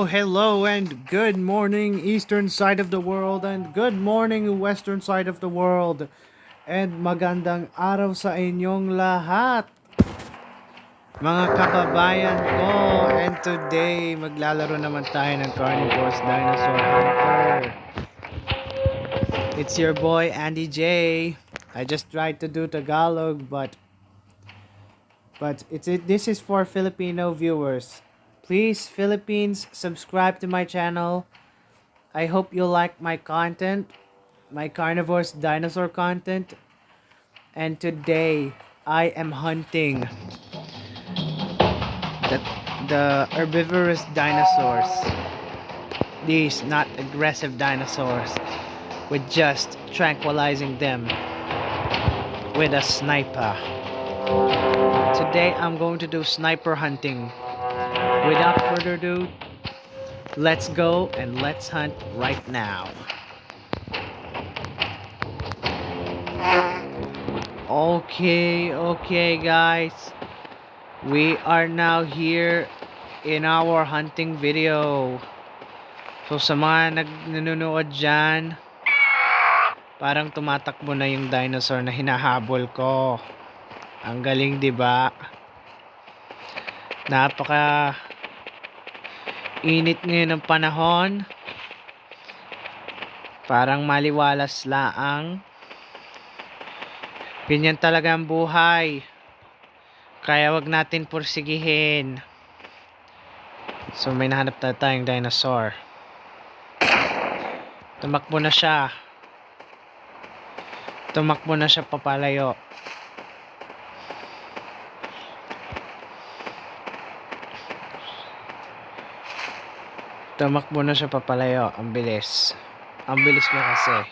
Hello, and good morning, eastern side of the world, and good morning, western side of the world, and magandang araw sa inyong lahat, mga kababayan ko. And today, maglalaro naman tayo ng Carnivore's Dinosaur Hunter. It's your boy, Andy J. I just tried to do Tagalog, but this is for Filipino viewers. Please, Philippines, subscribe to my channel. I hope you like my content, my Carnivore's Dinosaur content. And today, I am hunting the herbivorous dinosaurs. These not aggressive dinosaurs, with just tranquilizing them with a sniper. Today, I'm going to do sniper hunting. Without further ado, let's go and let's hunt right now. Okay guys. We are now here in our hunting video. So sa mga nanonood dyan, parang tumatakbo na yung dinosaur na hinahabol ko. Ang galing, diba? Napaka init ngayon ng panahon. Parang maliwalas laang. Ganyan talaga ang buhay. Kaya wag natin pursigihin. So may nahanap na tayong dinosaur. Tumakbo na siya. Tumakbo na siya papalayo. Tumakbo na siya papalayo. Ang bilis. Ang bilis niya kasi.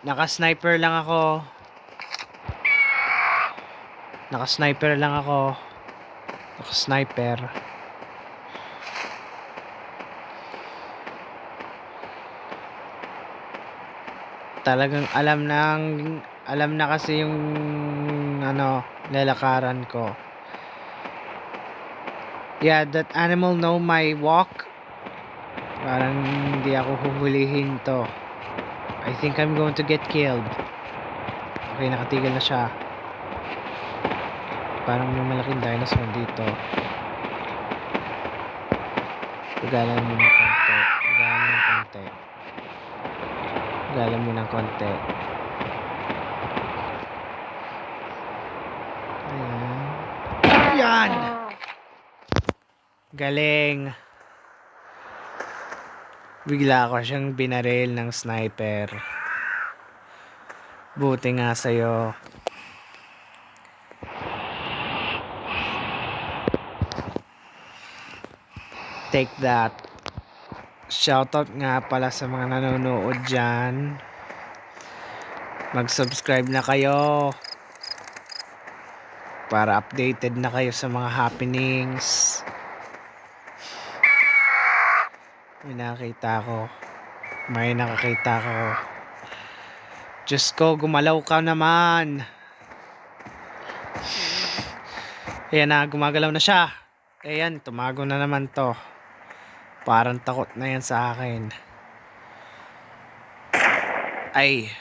Naka-sniper lang ako. Naka-sniper. Talagang alam na kasi yung lalakaran ko. Yeah, that animal know my walk. Parang hindi ako huhulihin to. I think I'm going to get killed. Okay, nakatigil na siya. Parang may malaking dinosaur dito. Gagalan mo ng konti. Ayan. Galing. Bigla ko siyang binaril ng sniper. Buti nga sa'yo. Take that. Shoutout nga pala sa mga nanonood dyan. Mag-subscribe na kayo para updated na kayo sa mga happenings. May nakakita ko. Diyos ko, gumalaw ka naman. Ayan na, gumagalaw na siya. Ayan, tumago na naman to. Parang takot na yan sa akin. Ay.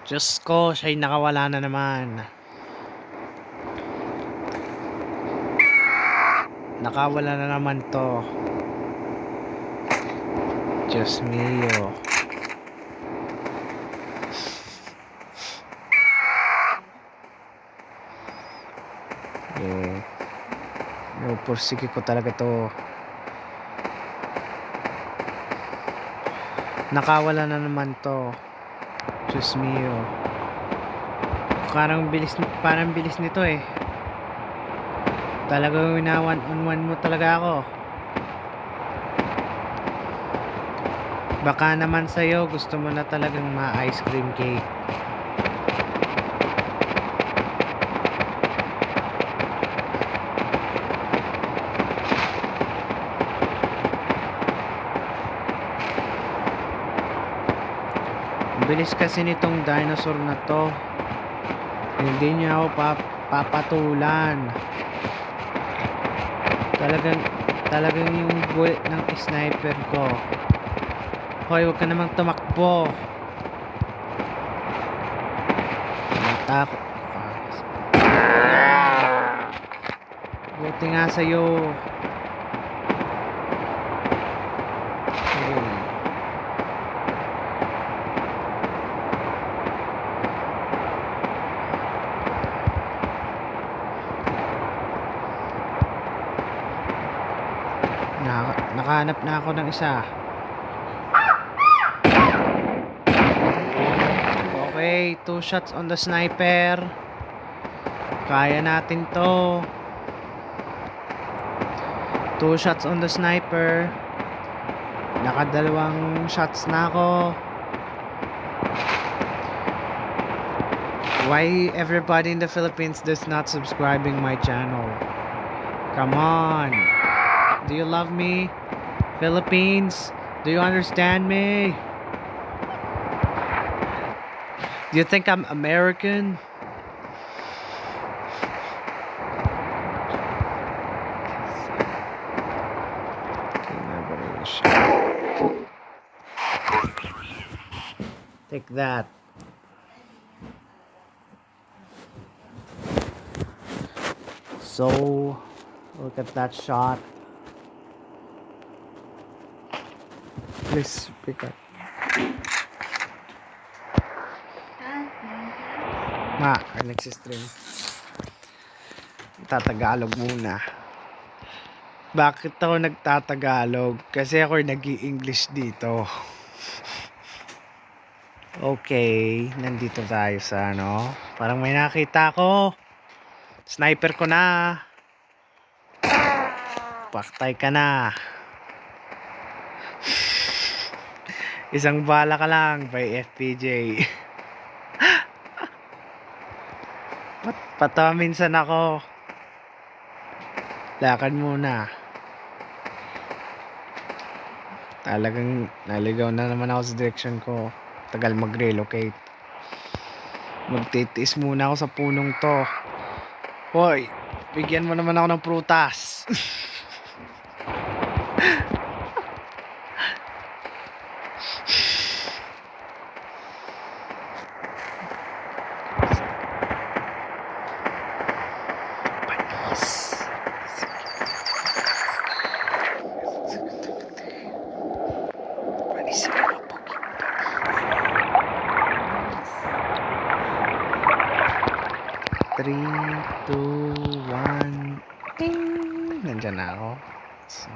Diyos ko, siya'y nakawala na naman. Nakawala na naman to. Diyos mio. Pursige ko talaga to. Nakawala na naman to. Diyos mio. Parang bilis nito eh. Talagang winawan on one mo talaga ako. Baka naman sa'yo, gusto mo na talagang ma-ice cream cake. Ang bilis kasi nitong dinosaur na to. Hindi niya ako papatulan. Talagang yung bullet ng sniper ko. Hoy, huwag ka namang tumakbo. Natakot. Buti nga sa'yo. Okay. Nakahanap na ako ng isa. Okay, 2 shots on the sniper. Kaya natin to. 2 shots on the sniper. Nakadalawang shots na ako. Why everybody in the Philippines does not subscribing my channel? Come on. Do you love me? Philippines? Do you understand me? Do you think I'm American? Take that. So, look at that shot. Please pick up. Ma, nagsistream. Tatagalog muna. Bakit ako nagtatagalog? Kasi ako nag-i-English dito. Okay, nandito tayo sa ano. Parang may nakita ko. Sniper ko na. Paktay ka na. Isang bala ka lang by FPJ. Minsan ako. Lakad muna. Talagang naligaw na naman ako sa direction ko. Tagal mag-relocate. Magtitiis muna ako sa punong to. Hoy, bigyan mo naman ako ng prutas. Three, two, one. Ting! Nandyan na ako. So,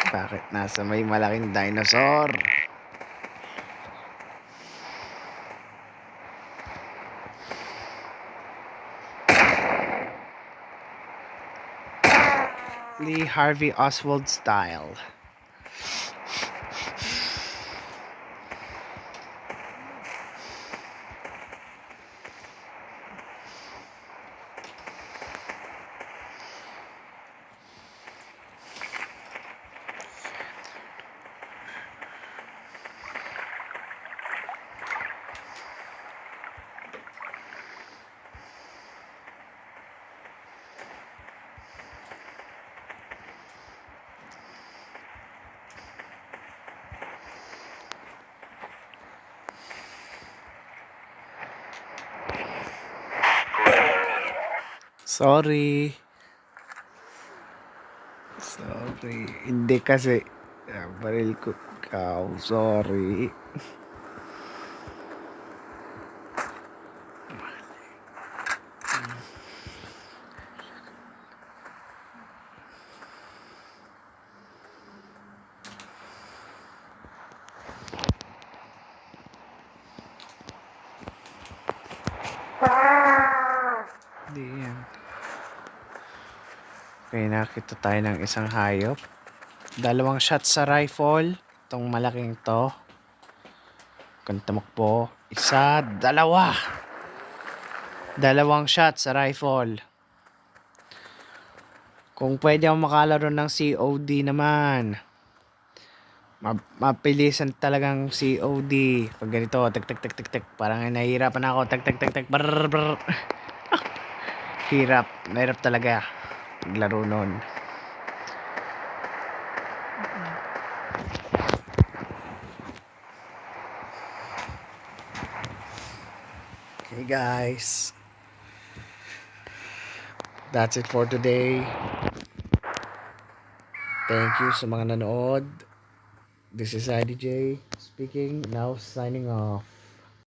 bakit nasa may malaking dinosaur? Lee Harvey Oswald style. Sorry. Hindi kasi baril ko ikaw. Sorry. Hindi yan. Okay, nakita tayo ng isang hayop. 2 shots sa rifle. Itong malaking to. Kung tumakbo. Isa, dalawa. Dalawang shot sa rifle. Kung pwede akong makalaro ng COD naman. Mapilisan talagang COD. Pag ganito, tak. Parang nahihirapan ako. Tak. Brrr. Hirap. Nahirap talaga. Maglaro nun. Okay guys. That's it for today. Thank you sa mga nanood. This is IDJ speaking, now signing off.